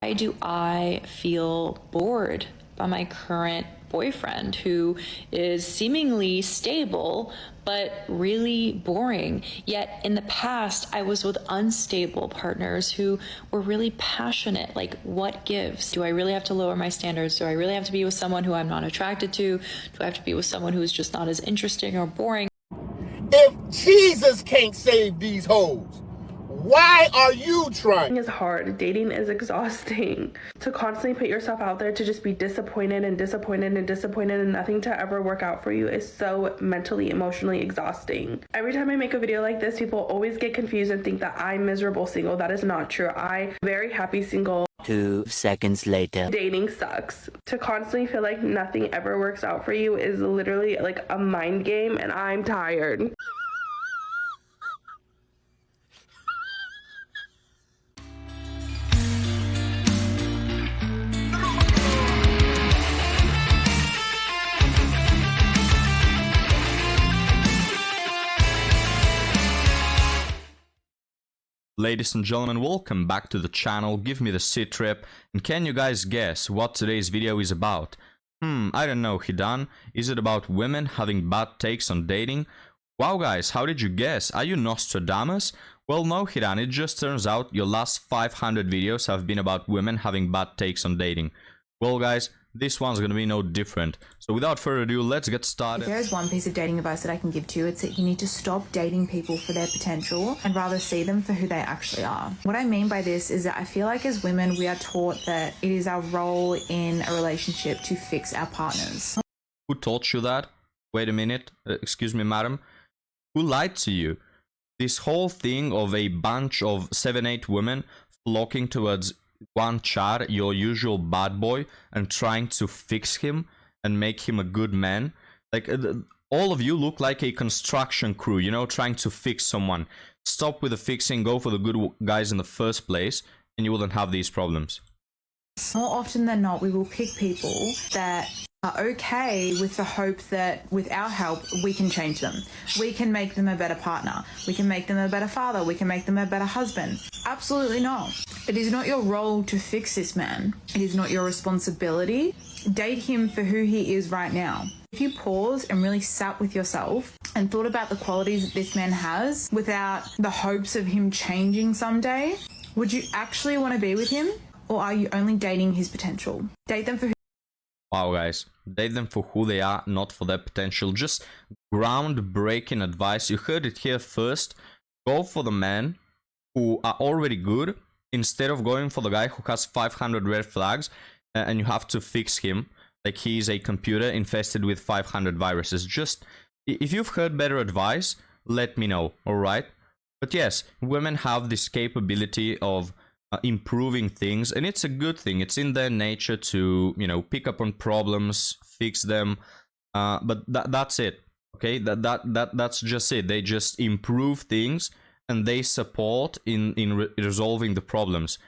Why do I feel bored by my current boyfriend who is seemingly stable but really boring? Yet in the past, I was with unstable partners who were really passionate. Like, what gives? Do I really have to lower my standards? Do I really have to be with someone who I'm not attracted to? Do I have to be with someone who's just not as interesting or boring? If Jesus can't save these hoes, why are you trying? Dating is hard. Dating is exhausting. To constantly put yourself out there to just be disappointed and disappointed and disappointed and nothing to ever work out for you is so mentally, emotionally exhausting. Every time I make a video like this, people always get confused and think that I'm miserable single. That is not true. I'm very happy single. 2 seconds later. Dating sucks. To constantly feel like nothing ever works out for you is literally like a mind game, and I'm tired. Ladies and gentlemen, welcome back to the channel. Give me the sit rep, and can you guys guess what today's video is about? I don't know, Hidan. Is it about women having bad takes on dating? Wow guys, how did you guess? Are you Nostradamus? Well no, Hidan, it just turns out your last 500 videos have been about women having bad takes on dating. Well guys, this one's gonna be no different. So without further ado, let's get started. If there is one piece of dating advice that I can give to you, it's that you need to stop dating people for their potential and rather see them for who they actually are. What I mean by this is that I feel like as women, we are taught that it is our role in a relationship to fix our partners. Who taught you that? Wait a minute, excuse me madam. Who lied to you? This whole thing of a bunch of 7-8 women flocking towards one Char, your usual bad boy, and trying to fix him and make him a good man. Like, all of you look like a construction crew, you know, trying to fix someone. Stop with the fixing, go for the good guys in the first place, and you wouldn't have these problems. More often than not, we will pick people that are okay with the hope that with our help, we can change them. We can make them a better partner. We can make them a better father. We can make them a better husband. Absolutely not. It is not your role to fix this man. It is not your responsibility. Date him for who he is right now. If you paused and really sat with yourself and thought about the qualities that this man has without the hopes of him changing someday, would you actually want to be with him? Or are you only dating his potential? Date them for who. Wow guys, date them for who they are, not for their potential. Just groundbreaking advice. You heard it here first. Go for the men who are already good instead of going for the guy who has 500 red flags and you have to fix him like he's a computer infested with 500 viruses. Just, if you've heard better advice, let me know, alright? But yes, women have this capability of improving things, and it's a good thing. It's in their nature to, you know, pick up on problems, fix them, but that's it. Okay, that's just it. They just improve things and they support in resolving the problems.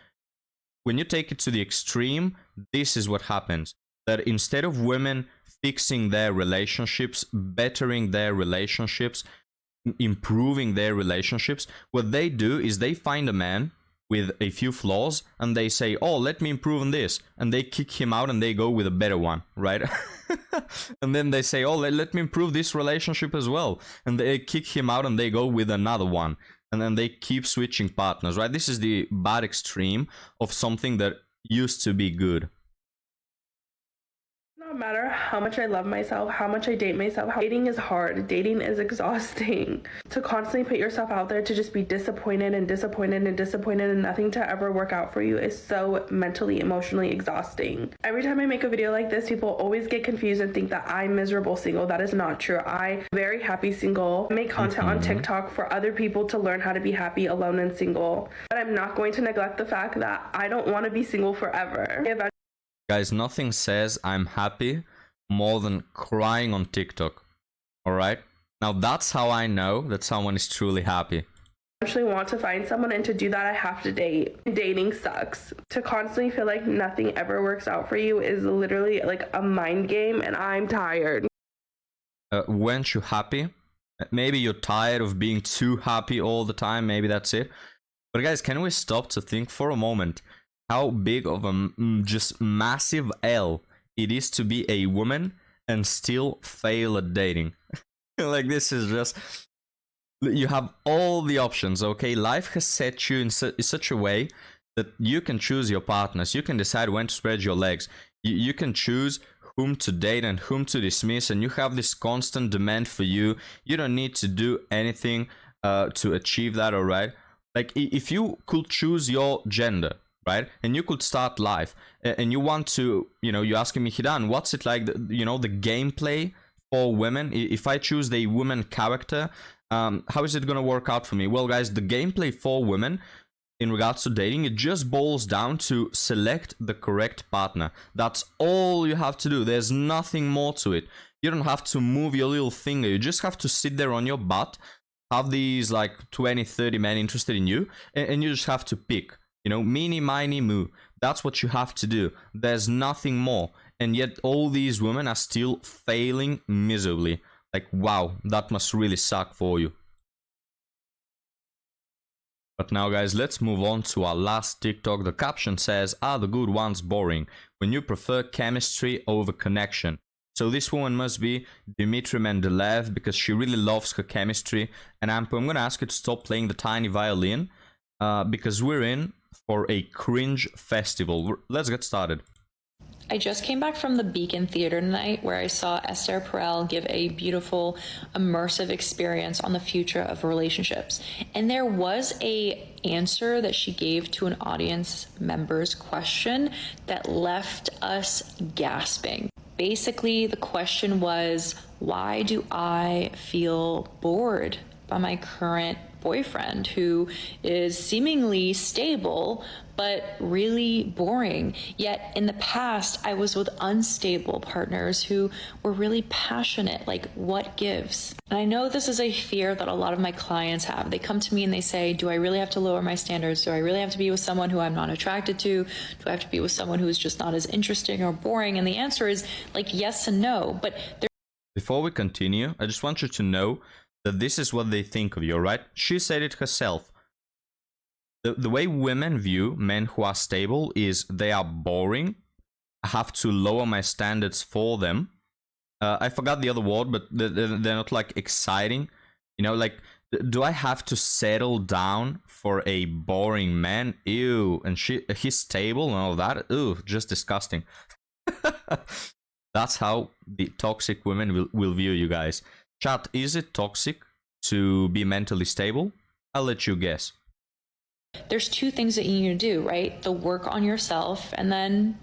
When you take it to the extreme, this is what happens. That instead of women fixing their relationships, bettering their relationships, improving their relationships, what they do is they find a man with a few flaws and they say, oh, let me improve on this, and they kick him out and they go with a better one, right? And then they say, oh, let me improve this relationship as well, and they kick him out and they go with another one, and then they keep switching partners, right? This is the bad extreme of something that used to be good. No matter how much I love myself, how much I date myself, dating is hard. Dating is exhausting. To constantly put yourself out there to just be disappointed and disappointed and disappointed and nothing to ever work out for you is so mentally, emotionally exhausting. Every time I make a video like this, people always get confused and think that I'm miserable single. That is not true. I'm very happy single. I make content on TikTok for other people to learn how to be happy alone and single. But I'm not going to neglect the fact that I don't want to be single forever. Guys, nothing says I'm happy more than crying on TikTok. Alright? Now that's how I know that someone is truly happy. Actually want to find someone, and to do that I have to date. Dating sucks. To constantly feel like nothing ever works out for you is literally like a mind game, and I'm tired. Weren't you happy? Maybe you're tired of being too happy all the time. Maybe that's it. But guys, can we stop to think for a moment? how big of a just massive L it is to be a woman and still fail at dating. Like, this is just, you have all the options, okay? Life has set you in such a way that you can choose your partners. You can decide when to spread your legs. You can choose whom to date and whom to dismiss, and you have this constant demand for you. You don't need to do anything to achieve that, all right? Like, if you could choose your gender, right, and you could start life, and you want to, you're asking me, Hidan, what's it like, the gameplay for women? If I choose the woman character, how is it going to work out for me? Well, guys, the gameplay for women in regards to dating, it just boils down to select the correct partner. That's all you have to do. There's nothing more to it. You don't have to move your little finger. You just have to sit there on your butt, have these like 20-30 men interested in you, and you just have to pick, meeny, miny, moo. That's what you have to do. There's nothing more. And yet all these women are still failing miserably. Like, wow, that must really suck for you. But now, guys, let's move on to our last TikTok. The caption says, "Are the good ones boring when you prefer chemistry over connection?" So this woman must be Dmitry Mendeleev, because she really loves her chemistry. And I'm going to ask you to stop playing the tiny violin, because we're in for a cringe festival. Let's get started. I just came back from the Beacon Theater tonight, where I saw Esther Perel give a beautiful, immersive experience on the future of relationships. And there was a answer that she gave to an audience member's question that left us gasping. Basically, the question was, why do I feel bored by my current boyfriend who is seemingly stable but really boring? Yet in the past I was with unstable partners who were really passionate. Like, what gives? And I know this is a fear that a lot of my clients have. They come to me and they say, do I really have to lower my standards? Do I really have to be with someone who I'm not attracted to? Do I have to be with someone who's just not as interesting or boring? And the answer is like yes and no. But before we continue, I just want you to know that this is what they think of you, right? She said it herself. The way women view men who are stable is they are boring. I have to lower my standards for them. I forgot the other word, but they're not like exciting. Like, do I have to settle down for a boring man? Ew. And he's stable and all that. Ew, just disgusting. That's how the toxic women will view you guys. Chat, is it toxic to be mentally stable? I'll let you guess. There's two things that you need to do, right? The work on yourself, and then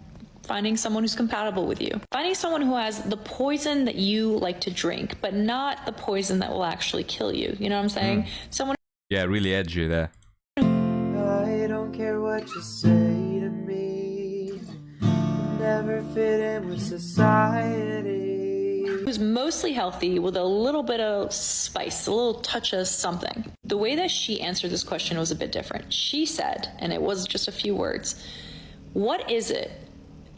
finding someone who's compatible with you. Finding someone who has the poison that you like to drink, but not the poison that will actually kill you. You know what I'm saying? Someone. Yeah, really edgy there. I don't care what you say to me. Never fit in with society. Who's mostly healthy with a little bit of spice, a little touch of something. The way that she answered this question was a bit different. She said, and it was just a few words, what is it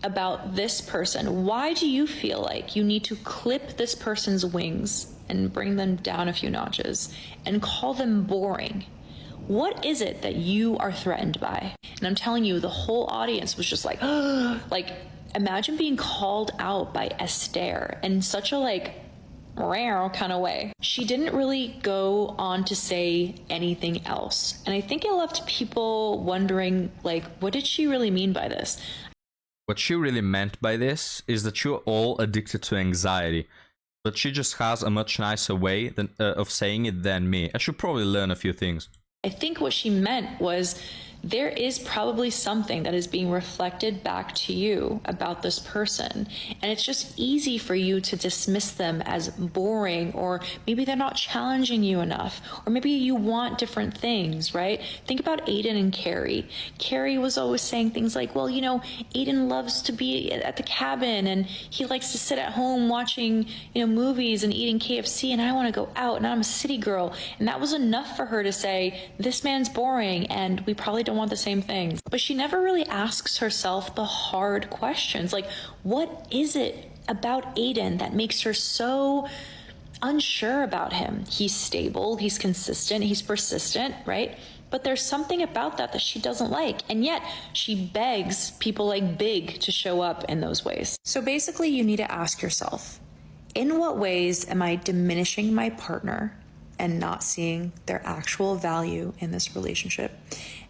about this person? Why do you feel like you need to clip this person's wings and bring them down a few notches and call them boring? What is it that you are threatened by? And I'm telling you, the whole audience was just like, like, imagine being called out by Esther in such a like rare kind of way. She didn't really go on to say anything else. And I think it left people wondering, like, what did she really mean by this? What she really meant by this is that you're all addicted to anxiety. But she just has a much nicer way of saying it than me. I should probably learn a few things. I think what she meant was there is probably something that is being reflected back to you about this person. And it's just easy for you to dismiss them as boring, or maybe they're not challenging you enough, or maybe you want different things, right? Think about Aiden and Carrie. Carrie was always saying things like, well, Aiden loves to be at the cabin and he likes to sit at home watching, movies and eating KFC, and I want to go out and I'm a city girl. And that was enough for her to say, this man's boring and we probably don't want the same things. But she never really asks herself the hard questions, like, what is it about Aiden that makes her so unsure about him? He's stable, he's consistent, he's persistent, right? but there's something about that she doesn't like, and yet she begs people like Big to show up in those ways. So basically, you need to ask yourself, in what ways am I diminishing my partner and not seeing their actual value in this relationship?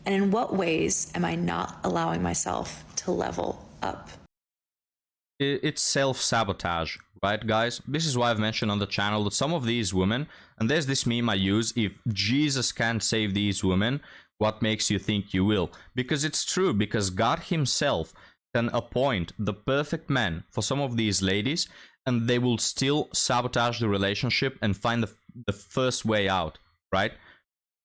And in what ways am I not allowing myself to level up? It's self-sabotage, right, guys? This is why I've mentioned on the channel that some of these women, and there's this meme I use, if Jesus can't save these women, what makes you think you will? Because it's true, because God himself can appoint the perfect man for some of these ladies, and they will still sabotage the relationship and find the first way out, right?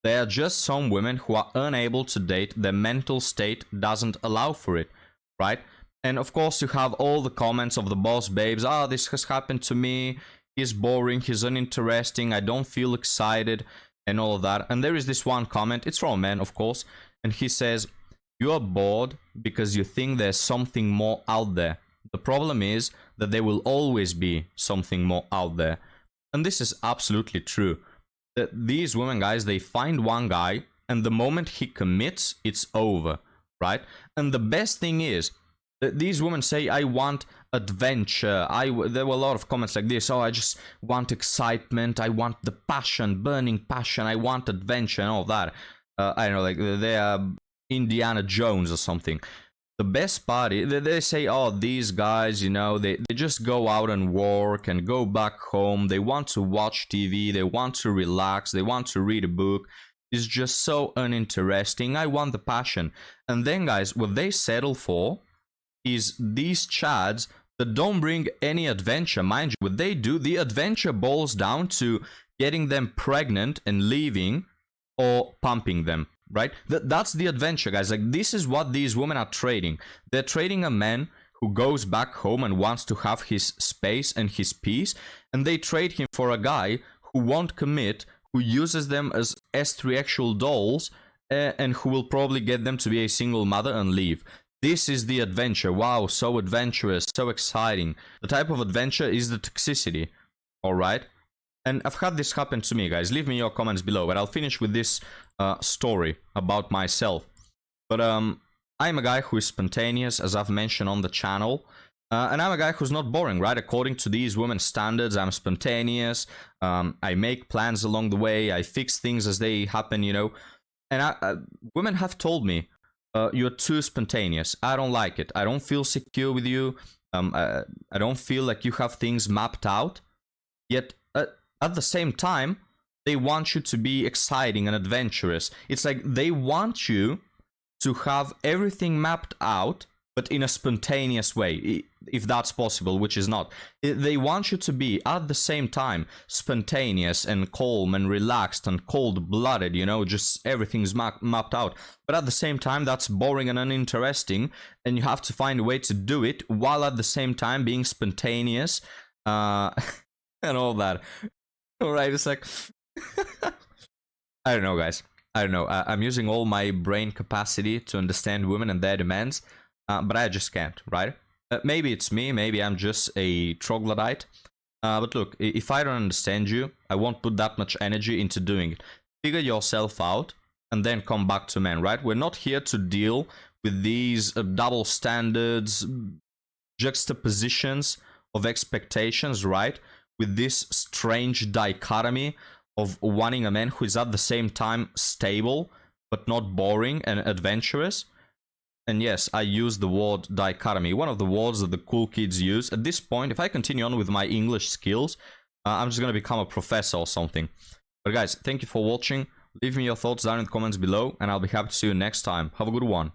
There are just some women who are unable to date, their mental state doesn't allow for it, right? And of course you have all the comments of the boss babes, this has happened to me, he's boring, he's uninteresting, I don't feel excited, and all of that. And there is this one comment, it's from a man of course, and he says, you are bored because you think there's something more out there. The problem is that there will always be something more out there. And this is absolutely true. That these women, guys, they find one guy, and the moment he commits, it's over, right? And the best thing is, these women say, I want adventure. There were a lot of comments like this. I just want excitement. I want the passion, burning passion. I want adventure and all that. I don't know, like they are Indiana Jones or something. The best part is they say, these guys, you know, they just go out and work and go back home. They want to watch TV. They want to relax. They want to read a book. It's just so uninteresting. I want the passion. And then, guys, what they settle for is these chads that don't bring any adventure. Mind you, what they do, the adventure boils down to getting them pregnant and leaving, or pumping them, right? That's the adventure, guys. Like, this is what these women are trading. They're trading a man who goes back home and wants to have his space and his peace, and they trade him for a guy who won't commit, who uses them as S3 actual dolls, and who will probably get them to be a single mother and leave. This is the adventure. Wow, so adventurous, so exciting. The type of adventure is the toxicity, alright? And I've had this happen to me, guys. Leave me your comments below, but I'll finish with this story about myself. But I'm a guy who is spontaneous, as I've mentioned on the channel. And I'm a guy who's not boring, right? According to these women's standards, I'm spontaneous. I make plans along the way. I fix things as they happen, you know. And women have told me, you're too spontaneous. I don't like it. I don't feel secure with you. I don't feel like you have things mapped out. Yet, at the same time, they want you to be exciting and adventurous. It's like they want you to have everything mapped out, but in a spontaneous way, if that's possible, which is not. They want you to be, at the same time, spontaneous and calm and relaxed and cold-blooded, you know, just everything's mapped out. But at the same time, that's boring and uninteresting, and you have to find a way to do it while at the same time being spontaneous and all that. Alright, it's like... I don't know, guys. I don't know. I'm using all my brain capacity to understand women and their demands. But I just can't, right? Maybe it's me, maybe I'm just a troglodyte. But look, if I don't understand you, I won't put that much energy into doing it. Figure yourself out, and then come back to men, right? We're not here to deal with these double standards, juxtapositions of expectations, right? With this strange dichotomy of wanting a man who is at the same time stable, but not boring and adventurous. And yes, I use the word dichotomy, one of the words that the cool kids use. At this point, if I continue on with my English skills, I'm just going to become a professor or something. But guys, thank you for watching. Leave me your thoughts down in the comments below, and I'll be happy to see you next time. Have a good one.